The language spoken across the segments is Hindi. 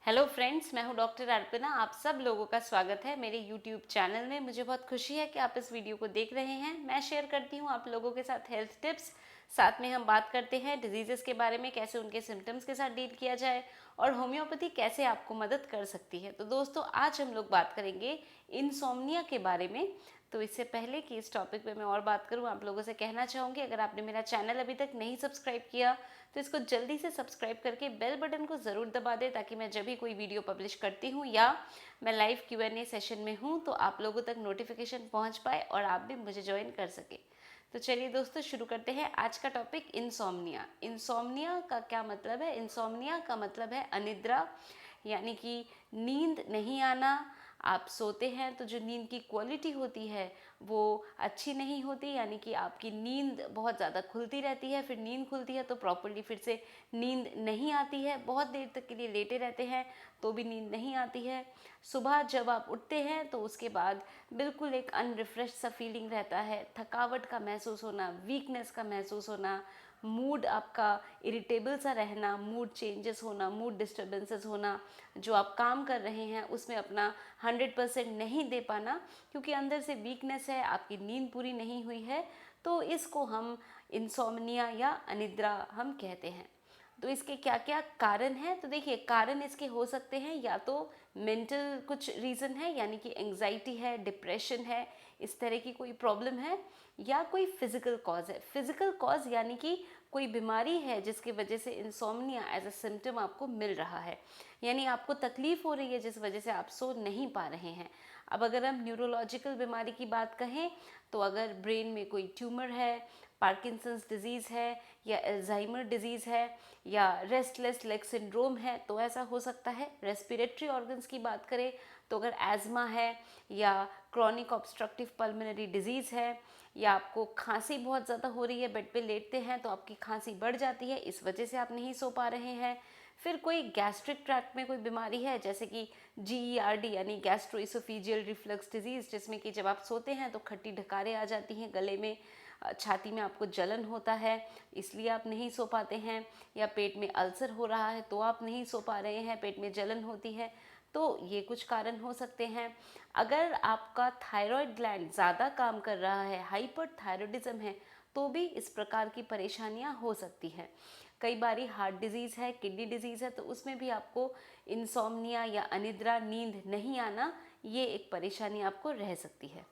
हेलो फ्रेंड्स, मैं हूं डॉक्टर अर्पणा। आप सब लोगों का स्वागत है मेरे यूट्यूब चैनल में। मुझे बहुत खुशी है कि आप इस वीडियो को देख रहे हैं। मैं शेयर करती हूं आप लोगों के साथ हेल्थ टिप्स। साथ में हम बात करते हैं डिजीजेस के बारे में, कैसे उनके सिम्टम्स के साथ डील किया जाए और होम्योपैथी कैसे आपको मदद कर सकती है। तो दोस्तों, आज हम लोग बात करेंगे इंसोम्निया के बारे में। तो इससे पहले कि इस टॉपिक पे मैं और बात करूं, आप लोगों से कहना चाहूँगी, अगर आपने मेरा चैनल अभी तक नहीं सब्सक्राइब किया तो इसको जल्दी से सब्सक्राइब करके बेल बटन को ज़रूर दबा दें, ताकि मैं जब भी कोई वीडियो पब्लिश करती हूँ या मैं लाइव Q&A सेशन में हूँ तो आप लोगों तक नोटिफिकेशन पहुँच पाए और आप भी मुझे ज्वाइन कर सके। तो चलिए दोस्तों, शुरू करते हैं आज का टॉपिक, इंसोम्निया। इंसोम्निया का क्या मतलब है? इंसोम्निया का मतलब है अनिद्रा, यानी कि नींद नहीं आना। आप सोते हैं तो जो नींद की क्वालिटी होती है वो अच्छी नहीं होती, यानी कि आपकी नींद बहुत ज़्यादा खुलती रहती है, फिर नींद खुलती है तो प्रॉपर्ली फिर से नींद नहीं आती है, बहुत देर तक के लिए लेटे रहते हैं तो भी नींद नहीं आती है। सुबह जब आप उठते हैं तो उसके बाद बिल्कुल एक अनरिफ्रेश सा फीलिंग रहता है, थकावट का महसूस होना, वीकनेस का महसूस होना, मूड आपका इरिटेबल सा रहना, मूड चेंजेस होना, मूड डिस्टर्बेंसेस होना, जो आप काम कर रहे हैं उसमें अपना 100% नहीं दे पाना, क्योंकि अंदर से वीकनेस है, आपकी नींद पूरी नहीं हुई है। तो इसको हम इंसोम्निया या अनिद्रा हम कहते हैं। तो इसके क्या क्या कारण हैं? तो देखिए, कारण इसके हो सकते हैं या तो मेंटल कुछ रीज़न है, यानी कि एंग्जाइटी है, डिप्रेशन है, इस तरह की कोई प्रॉब्लम है, या कोई फिजिकल कॉज है। फिजिकल कॉज यानी कि कोई बीमारी है जिसकी वजह से इंसोम्निया एज अ सिम्टम आपको मिल रहा है, यानी आपको तकलीफ हो रही है जिस वजह से आप सो नहीं पा रहे हैं। अब अगर हम न्यूरोलॉजिकल बीमारी की बात कहें तो अगर ब्रेन में कोई ट्यूमर है, पार्किंसंस डिजीज़ है, या अल्जाइमर डिजीज़ है, या रेस्टलेस लेग सिंड्रोम है तो ऐसा हो सकता है। रेस्पिरेटरी ऑर्गन्स की बात करें तो अगर एज़मा है, या क्रॉनिक ऑब्स्ट्रक्टिव पल्मोनरी डिजीज़ है, या आपको खांसी बहुत ज़्यादा हो रही है, बेड पे लेटते हैं तो आपकी खांसी बढ़ जाती है, इस वजह से आप नहीं सो पा रहे हैं। फिर कोई गैस्ट्रिक ट्रैक्ट में कोई बीमारी है, जैसे कि GERD यानी गैस्ट्रोइसोफेजियल रिफ्लक्स डिजीज़, जिसमें कि जब आप सोते हैं तो खट्टी ढकारें आ जाती हैं गले में, छाती में आपको जलन होता है इसलिए आप नहीं सो पाते हैं, या पेट में अल्सर हो रहा है तो आप नहीं सो पा रहे हैं, पेट में जलन होती है, तो ये कुछ कारण हो सकते हैं। अगर आपका थायराइड ग्लैंड ज़्यादा काम कर रहा है, हाइपर थायराइडिज्म है, तो भी इस प्रकार की परेशानियां हो सकती है। कई बारी हार्ट डिजीज़ है, किडनी डिजीज़ है, तो उसमें भी आपको इंसोम्निया या अनिद्रा, नींद नहीं आना, ये एक परेशानी आपको रह सकती है।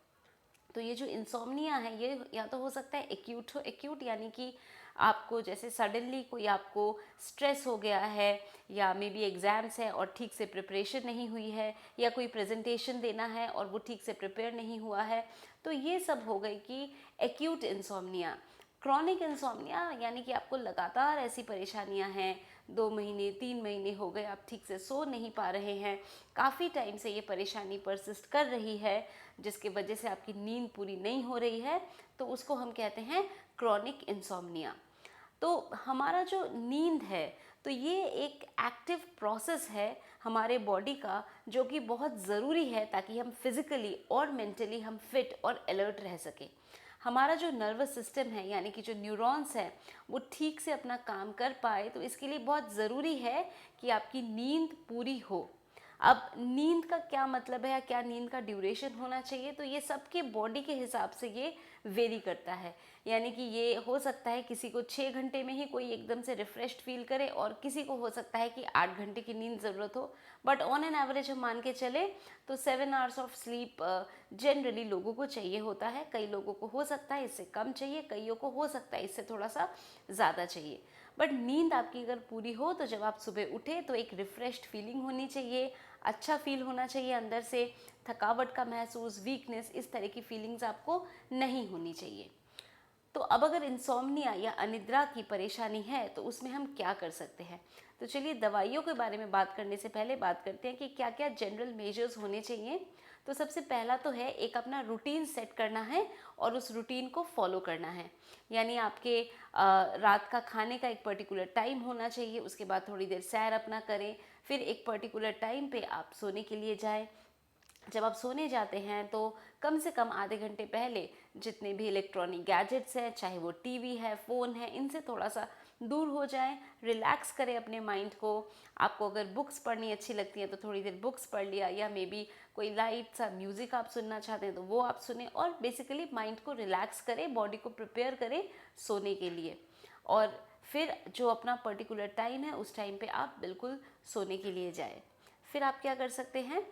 तो ये जो इंसोम्निया है ये या तो हो सकता है एक्यूट हो, एक्यूट यानी कि आपको जैसे सडनली कोई आपको स्ट्रेस हो गया है, या मे बी एग्ज़ाम्स है और ठीक से प्रिपरेशन नहीं हुई है, या कोई प्रेजेंटेशन देना है और वो ठीक से प्रिपेयर नहीं हुआ है, तो ये सब हो गई कि एक्यूट इंसोम्निया। क्रॉनिक इंसोम्निया यानी कि आपको लगातार ऐसी परेशानियां हैं, 2 महीने 3 महीने हो गए आप ठीक से सो नहीं पा रहे हैं, काफ़ी टाइम से ये परेशानी परसिस्ट कर रही है, जिसकी वजह से आपकी नींद पूरी नहीं हो रही है, तो उसको हम कहते हैं क्रॉनिक इंसोम्निया। तो हमारा जो नींद है तो ये एक एक्टिव प्रोसेस है हमारे बॉडी का, जो कि बहुत ज़रूरी है ताकि हम फिज़िकली और मेंटली हम फिट और अलर्ट रह सकें। हमारा जो नर्वस सिस्टम है, यानी कि जो न्यूरॉन्स हैं, वो ठीक से अपना काम कर पाए, तो इसके लिए बहुत ज़रूरी है कि आपकी नींद पूरी हो। अब नींद का क्या मतलब है, या क्या नींद का ड्यूरेशन होना चाहिए, तो ये सबके बॉडी के हिसाब से ये वेरी करता है। यानी कि ये हो सकता है किसी को 6 घंटे में ही कोई एकदम से रिफ्रेश्ड फील करे, और किसी को हो सकता है कि 8 घंटे की नींद ज़रूरत हो, बट ऑन एन एवरेज हम मान के चले तो 7 आवर्स ऑफ स्लीप जनरली लोगों को चाहिए होता है। कई लोगों को हो सकता है इससे कम चाहिए, कईयों को हो सकता है इससे थोड़ा सा ज़्यादा चाहिए। बट नींद आपकी अगर पूरी हो तो जब आप सुबह उठे तो एक रिफ्रेश्ड फीलिंग होनी चाहिए, अच्छा फील होना चाहिए अंदर से, थकावट का महसूस, वीकनेस, इस तरह की फीलिंग्स आपको नहीं होनी चाहिए। तो अब अगर इंसोम्निया या अनिद्रा की परेशानी है तो उसमें हम क्या कर सकते हैं? तो चलिए, दवाइयों के बारे में बात करने से पहले बात करते हैं कि क्या क्या जनरल मेजर्स होने चाहिए। तो सबसे पहला तो है एक अपना रूटीन सेट करना है और उस रूटीन को फॉलो करना है। यानी आपके रात का खाने का एक पर्टिकुलर टाइम होना चाहिए, उसके बाद थोड़ी देर सैर अपना करें, फिर एक पर्टिकुलर टाइम पे आप सोने के लिए जाएं। जब आप सोने जाते हैं तो कम से कम आधे घंटे पहले जितने भी इलेक्ट्रॉनिक गैजेट्स हैं, चाहे वो टीवी है, फ़ोन है, इनसे थोड़ा सा दूर हो जाएं, रिलैक्स करें अपने माइंड को। आपको अगर बुक्स पढ़नी अच्छी लगती हैं तो थोड़ी देर बुक्स पढ़ लिया, या मे बी कोई लाइट सा म्यूज़िक आप सुनना चाहते हैं तो वो आप सुने, और बेसिकली माइंड को रिलैक्स करें, बॉडी को प्रिपेयर करें सोने के लिए। और फिर जो अपना पर्टिकुलर टाइम है उस टाइम पे आप बिल्कुल सोने के लिए जाएं। फिर आप क्या कर सकते हैं,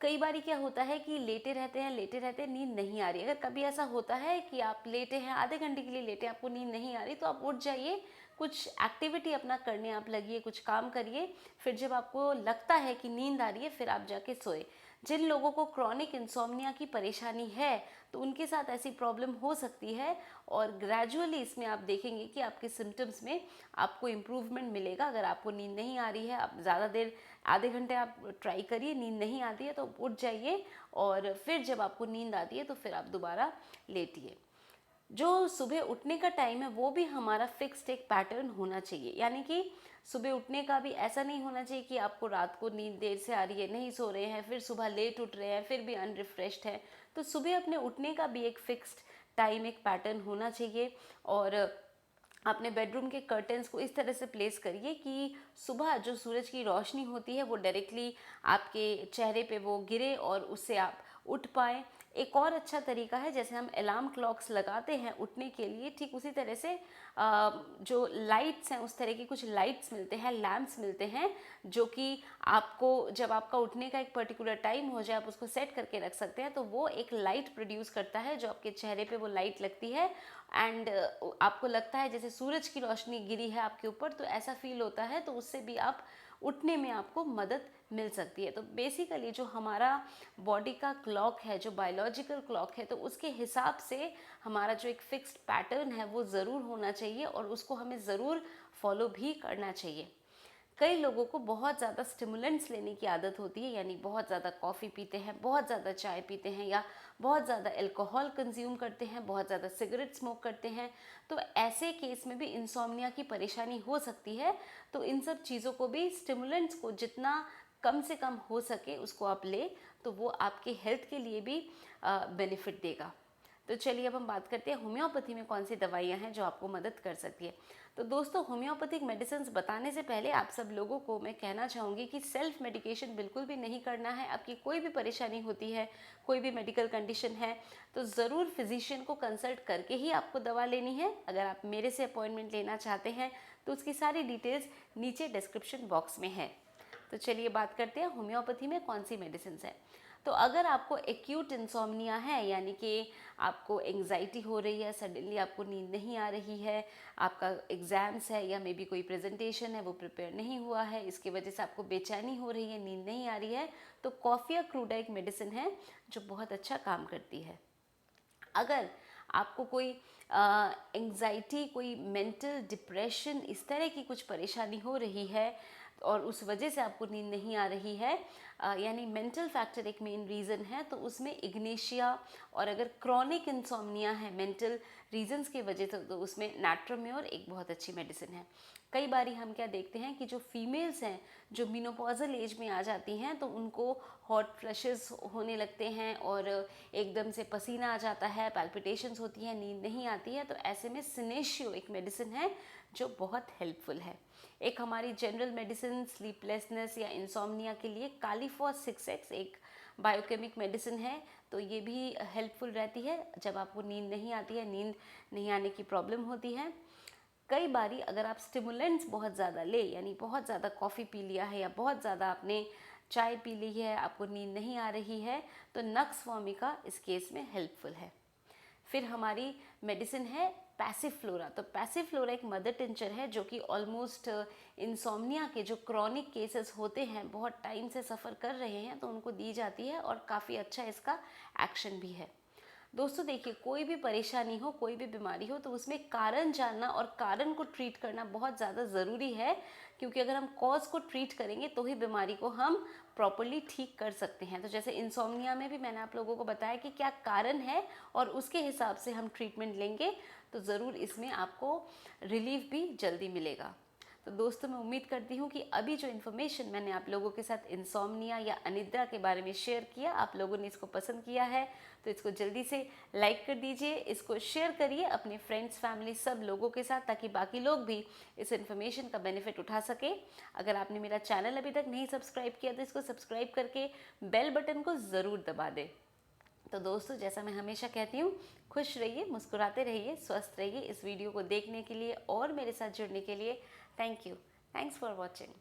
कई बारी क्या होता है कि लेटे रहते हैं, नींद नहीं आ रही। अगर कभी ऐसा होता है कि आप लेटे हैं, आधे घंटे के लिए लेटे हैं, आपको नींद नहीं आ रही, तो आप उठ जाइए, कुछ एक्टिविटी अपना करने आप लगिए, कुछ काम करिए। फिर जब आपको लगता है कि नींद आ रही है फिर आप जाके सोए। जिन लोगों को क्रॉनिक इंसोम्निया की परेशानी है तो उनके साथ ऐसी प्रॉब्लम हो सकती है, और ग्रेजुअली इसमें आप देखेंगे कि आपके सिम्टम्स में आपको इम्प्रूवमेंट मिलेगा। अगर आपको नींद नहीं आ रही है, आप ज़्यादा देर, आधे घंटे आप ट्राई करिए, नींद नहीं आती है तो उठ जाइए, और फिर जब आपको नींद आती है तो फिर आप दोबारा लेटिए। जो सुबह उठने का टाइम है वो भी हमारा फिक्स्ड एक पैटर्न होना चाहिए, यानी कि सुबह उठने का भी ऐसा नहीं होना चाहिए कि आपको रात को नींद देर से आ रही है, नहीं सो रहे हैं, फिर सुबह लेट उठ रहे हैं, फिर भी अनरिफ्रेश्ड है। तो सुबह अपने उठने का भी एक फिक्स्ड टाइम, एक पैटर्न होना चाहिए। और अपने बेडरूम के कर्टन्स को इस तरह से प्लेस करिए कि सुबह जो सूरज की रोशनी होती है वो डायरेक्टली आपके चेहरे पे वो गिरे और उससे आप उठ पाएँ। एक और अच्छा तरीका है, जैसे हम अलार्म क्लॉक्स लगाते हैं उठने के लिए, ठीक उसी तरह से जो लाइट्स हैं उस तरह की कुछ लाइट्स मिलते हैं, लैम्प्स मिलते हैं, जो कि आपको जब आपका उठने का एक पर्टिकुलर टाइम हो जाए आप उसको सेट करके रख सकते हैं, तो वो एक लाइट प्रोड्यूस करता है, जो आपके चेहरे पे वो लाइट लगती है एंड आपको लगता है जैसे सूरज की रोशनी गिरी है आपके ऊपर, तो ऐसा फील होता है, तो उससे भी आप उठने में आपको मदद मिल सकती है। तो बेसिकली जो हमारा बॉडी का क्लॉक है, जो बायोलॉजिकल क्लॉक है, तो उसके हिसाब से हमारा जो एक फिक्स्ड पैटर्न है वो ज़रूर होना चाहिए, और उसको हमें ज़रूर फॉलो भी करना चाहिए। कई लोगों को बहुत ज़्यादा स्टिमुलेंट्स लेने की आदत होती है, यानी बहुत ज़्यादा कॉफ़ी पीते हैं, बहुत ज़्यादा चाय पीते हैं, या बहुत ज़्यादा अल्कोहल कंज्यूम करते हैं, बहुत ज़्यादा सिगरेट स्मोक करते हैं। तो ऐसे केस में भी इंसोम्निया की परेशानी हो सकती है। तो इन सब चीज़ों को भी, स्टिमुलेंट्स को जितना कम से कम हो सके उसको आप लें, तो वो आपके हेल्थ के लिए भी बेनिफिट देगा। तो चलिए अब हम बात करते हैं होम्योपैथी में कौन सी दवाइयाँ हैं जो आपको मदद कर सकती है। तो दोस्तों, होम्योपैथिक मेडिसिन बताने से पहले आप सब लोगों को मैं कहना चाहूँगी कि सेल्फ मेडिकेशन बिल्कुल भी नहीं करना है। आपकी कोई भी परेशानी होती है, कोई भी मेडिकल कंडीशन है, तो ज़रूर फिजिशियन को कंसल्ट करके ही आपको दवा लेनी है। अगर आप मेरे से अपॉइंटमेंट लेना चाहते हैं तो उसकी सारी डिटेल्स नीचे डिस्क्रिप्शन बॉक्स में है। तो चलिए बात करते हैं होम्योपैथी में कौन सी मेडिसिन है। तो अगर आपको एक्यूट इंसोम्निया है, यानी कि आपको एंग्जाइटी हो रही है, सडनली आपको नींद नहीं आ रही है, आपका एग्ज़ाम्स है या मे बी कोई प्रेजेंटेशन है वो प्रिपेयर नहीं हुआ है, इसकी वजह से आपको बेचैनी हो रही है, नींद नहीं आ रही है, तो कॉफिया क्रूडा एक मेडिसिन है जो बहुत अच्छा काम करती है। अगर आपको कोई एंग्जाइटी, कोई मेंटल डिप्रेशन, इस तरह की कुछ परेशानी हो रही है और उस वजह से आपको नींद नहीं आ रही है, यानी मेंटल फैक्टर एक मेन रीज़न है, तो उसमें इग्नेशिया, और अगर क्रॉनिक इंसोम्निया है मेंटल रीजंस की वजह से, तो उसमें नैट्रोम्योर एक बहुत अच्छी मेडिसिन है। कई बारी हम क्या देखते हैं कि जो फीमेल्स हैं जो मेनोपॉजल एज में आ जाती हैं, तो उनको हॉट फ्लशेस होने लगते हैं और एकदम से पसीना आ जाता है, पैल्पिटेशंस होती हैं, नींद नहीं आती है। तो ऐसे में सिनेशियो एक मेडिसिन है जो बहुत हेल्पफुल है। एक हमारी जनरल मेडिसिन स्लीपलेसनेस या इंसोम्निया के लिए कालीफॉस 6X एक बायोकेमिक मेडिसिन है, तो ये भी हेल्पफुल रहती है जब आपको नींद नहीं आती है, नींद नहीं आने की प्रॉब्लम होती है। कई बारी अगर आप स्टिमुलेंट्स बहुत ज़्यादा ले, यानी बहुत ज़्यादा कॉफ़ी पी लिया है या बहुत ज़्यादा आपने चाय पी ली है, आपको नींद नहीं आ रही है, तो नक्स वोमिका इस केस में हेल्पफुल है। फिर हमारी मेडिसिन है पैसिफ्लोरा। तो पैसिफ्लोरा एक मदर टिंचर है जो कि ऑलमोस्ट इंसोम्निया के जो क्रॉनिक केसेस होते हैं, बहुत टाइम से सफ़र कर रहे हैं, तो उनको दी जाती है और काफ़ी अच्छा इसका एक्शन भी है। दोस्तों देखिए, कोई भी परेशानी हो, कोई भी बीमारी हो, तो उसमें कारण जानना और कारण को ट्रीट करना बहुत ज़्यादा ज़रूरी है, क्योंकि अगर हम कॉज को ट्रीट करेंगे तो ही बीमारी को हम प्रॉपरली ठीक कर सकते हैं। तो जैसे इंसोम्निया में भी मैंने आप लोगों को बताया कि क्या कारण है और उसके हिसाब से हम ट्रीटमेंट लेंगे तो ज़रूर इसमें आपको रिलीफ भी जल्दी मिलेगा। तो दोस्तों मैं उम्मीद करती हूँ कि अभी जो इन्फॉर्मेशन मैंने आप लोगों के साथ इंसोम्निया या अनिद्रा के बारे में शेयर किया, आप लोगों ने इसको पसंद किया है तो इसको जल्दी से लाइक कर दीजिए, इसको शेयर करिए अपने फ्रेंड्स, फैमिली, सब लोगों के साथ, ताकि बाकी लोग भी इस इन्फॉर्मेशन का बेनिफिट उठा सके। अगर आपने मेरा चैनल अभी तक नहीं सब्सक्राइब किया तो इसको सब्सक्राइब करके बेल बटन को ज़रूर दबा दें। तो दोस्तों जैसा मैं हमेशा कहती हूँ, खुश रहिए, मुस्कुराते रहिए, स्वस्थ रहिए। इस वीडियो को देखने के लिए और मेरे साथ जुड़ने के लिए thank you. Thanks for watching.